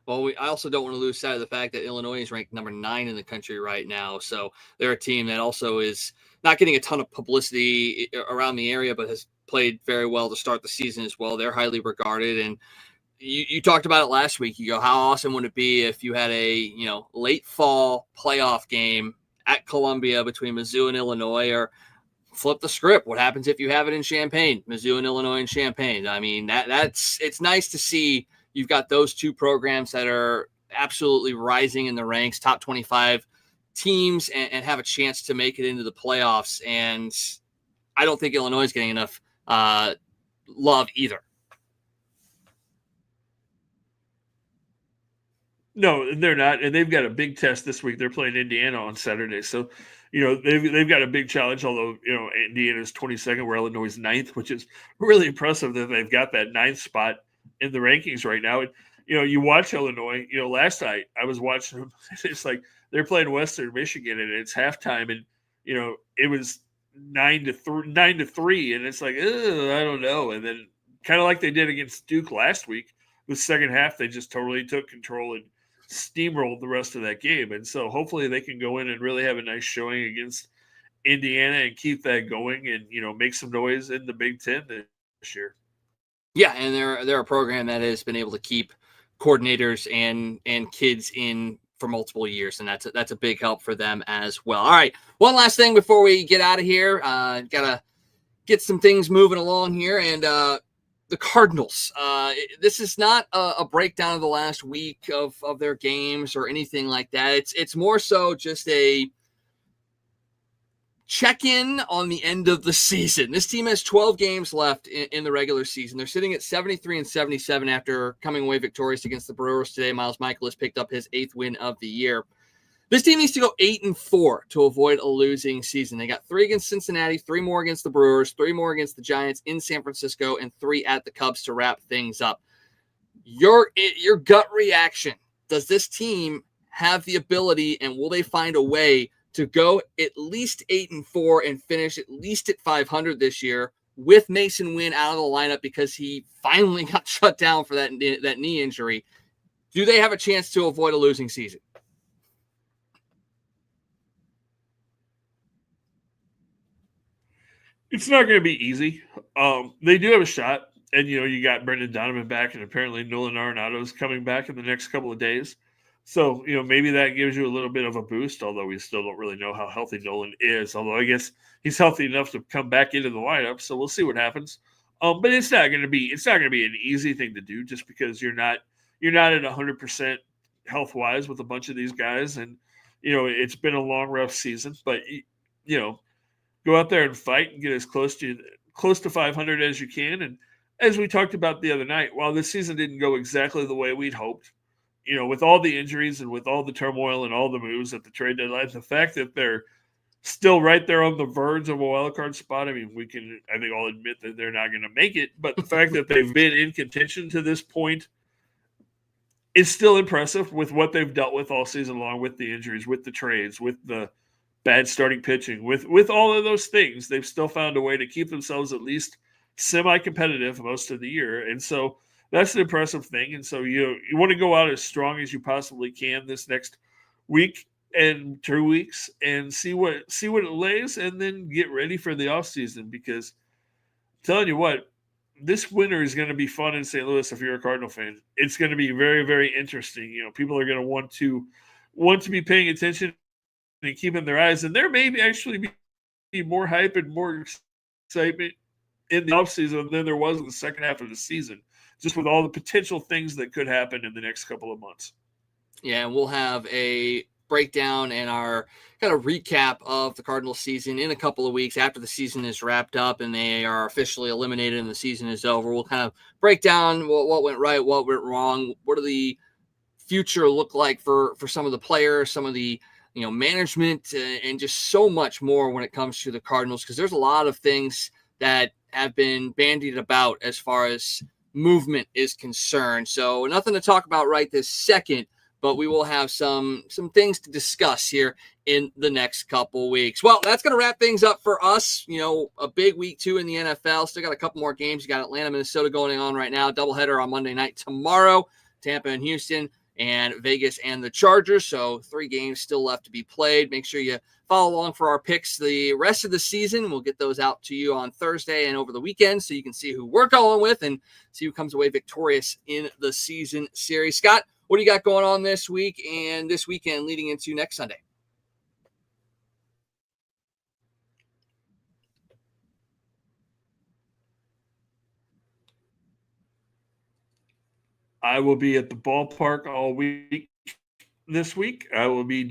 Well, I also don't want to lose sight of the fact that Illinois is ranked number 9 in the country right now. So they're a team that also is not getting a ton of publicity around the area, but has played very well to start the season as well. They're highly regarded. And you talked about it last week. You go, how awesome would it be if you had a, late fall playoff game at Columbia between Mizzou and Illinois, or flip the script? What happens if you have it in Champaign, Mizzou and Illinois in Champaign? It's nice to see you've got those two programs that are absolutely rising in the ranks, top 25 teams, and have a chance to make it into the playoffs. And I don't think Illinois is getting enough love either. No, they're not, and they've got a big test this week. They're playing Indiana on Saturday, so they've got a big challenge. Although Indiana's 22nd, where Illinois is 9th, which is really impressive that they've got that 9th spot in the rankings right now. And you watch Illinois. Last night I was watching them. It's like they're playing Western Michigan, and it's halftime, and it was 9-3, and it's like, I don't know. And then kind of like they did against Duke last week, the second half they just totally took control and steamrolled the rest of that game. And so hopefully they can go in and really have a nice showing against Indiana and keep that going and, make some noise in the Big Ten this year. Yeah. And they're a program that has been able to keep coordinators and kids in for multiple years. And that's a big help for them as well. All right. One last thing before we get out of here, gotta get some things moving along here. And, the Cardinals. This is not a breakdown of the last week of their games or anything like that. It's more so just a check-in on the end of the season. This team has 12 games left in the regular season. They're sitting at 73-77 after coming away victorious against the Brewers today. Miles Mikolas picked up his 8th win of the year. This team needs to go 8-4 to avoid a losing season. They got 3 against Cincinnati, 3 more against the Brewers, 3 more against the Giants in San Francisco, and 3 at the Cubs to wrap things up. Your gut reaction, does this team have the ability, and will they find a way to go at least 8-4 and finish at least at 500 this year with Mason Wynn out of the lineup because he finally got shut down for that knee injury? Do they have a chance to avoid a losing season? It's not going to be easy. They do have a shot. And, you got Brendan Donovan back, and apparently Nolan Arenado is coming back in the next couple of days. So, maybe that gives you a little bit of a boost, although we still don't really know how healthy Nolan is. Although I guess he's healthy enough to come back into the lineup, so we'll see what happens. But it's not going to be an easy thing to do just because you're not at 100% health wise with a bunch of these guys, and it's been a long, rough season. But go out there and fight and get as close to 500 as you can. And as we talked about the other night, while this season didn't go exactly the way we'd hoped, with all the injuries and with all the turmoil and all the moves at the trade deadline, the fact that they're still right there on the verge of a wild card spot, I think all admit that they're not going to make it, but the fact that they've been in contention to this point is still impressive with what they've dealt with all season long, with the injuries, with the trades, with the bad starting pitching, with all of those things. They've still found a way to keep themselves at least semi-competitive most of the year. And so that's an impressive thing. And so you want to go out as strong as you possibly can this next week and 2 weeks and see what it lays, and then get ready for the offseason, because I'm telling you what, this winter is going to be fun in St. Louis. If you're a Cardinal fan, it's going to be very, very interesting. People are going to want to be paying attention and keeping their eyes, and there may actually be more hype and more excitement in the offseason than there was in the second half of the season, just with all the potential things that could happen in the next couple of months. Yeah, and we'll have a breakdown and our kind of recap of the Cardinals season in a couple of weeks after the season is wrapped up and they are officially eliminated and the season is over. We'll kind of break down what went right, what went wrong, what do the future look like for some of the players, some of the management, and just so much more when it comes to the Cardinals, because there's a lot of things that have been bandied about as far as movement is concerned. So nothing to talk about right this second, but we will have some things to discuss here in the next couple weeks. Well, that's going to wrap things up for us. A big week 2 in the NFL. Still got a couple more games. You got Atlanta, Minnesota going on right now. Doubleheader on Monday night tomorrow. Tampa and Houston, and Vegas and the Chargers. So 3 games still left to be played. Make sure you follow along for our picks the rest of the season. We'll get those out to you on Thursday and over the weekend so you can see who we're going with and see who comes away victorious in the season series. Scott, what do you got going on this week and this weekend leading into next Sunday? I will be at the ballpark all week this week. I will be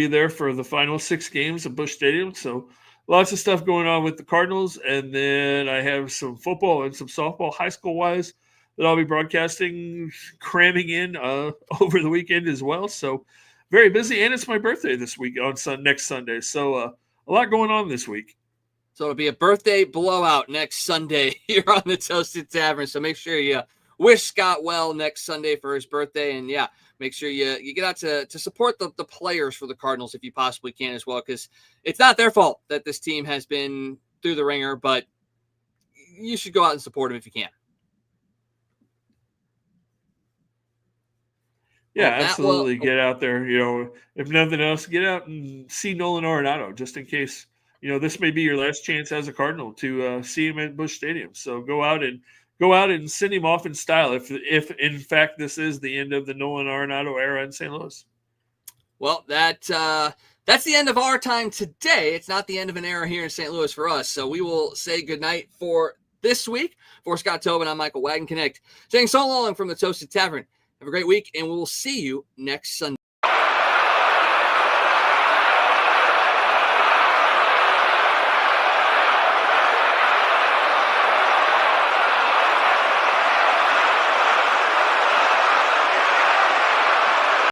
there for the final 6 games at Busch Stadium. So lots of stuff going on with the Cardinals. And then I have some football and some softball high school wise that I'll be broadcasting, cramming in over the weekend as well. So very busy. And it's my birthday this week on next Sunday. So a lot going on this week. So it'll be a birthday blowout next Sunday here on the Toasted Tavern. So make sure you wish Scott well next Sunday for his birthday. And yeah, make sure you get out to support the players for the Cardinals if you possibly can as well, because it's not their fault that this team has been through the ringer, but you should go out and support them if you can. Yeah, absolutely. Get out there. If nothing else, get out and see Nolan Arenado just in case. This may be your last chance as a Cardinal to see him at Busch Stadium. So go out and send him off in style if in fact this is the end of the Nolan Arenado era in St. Louis. Well, that's the end of our time today. It's not the end of an era here in St. Louis for us. So we will say goodnight for this week. For Scott Tobin, I'm Michael Wagon Connect, saying so long from the Toasted Tavern. Have a great week, and we will see you next Sunday.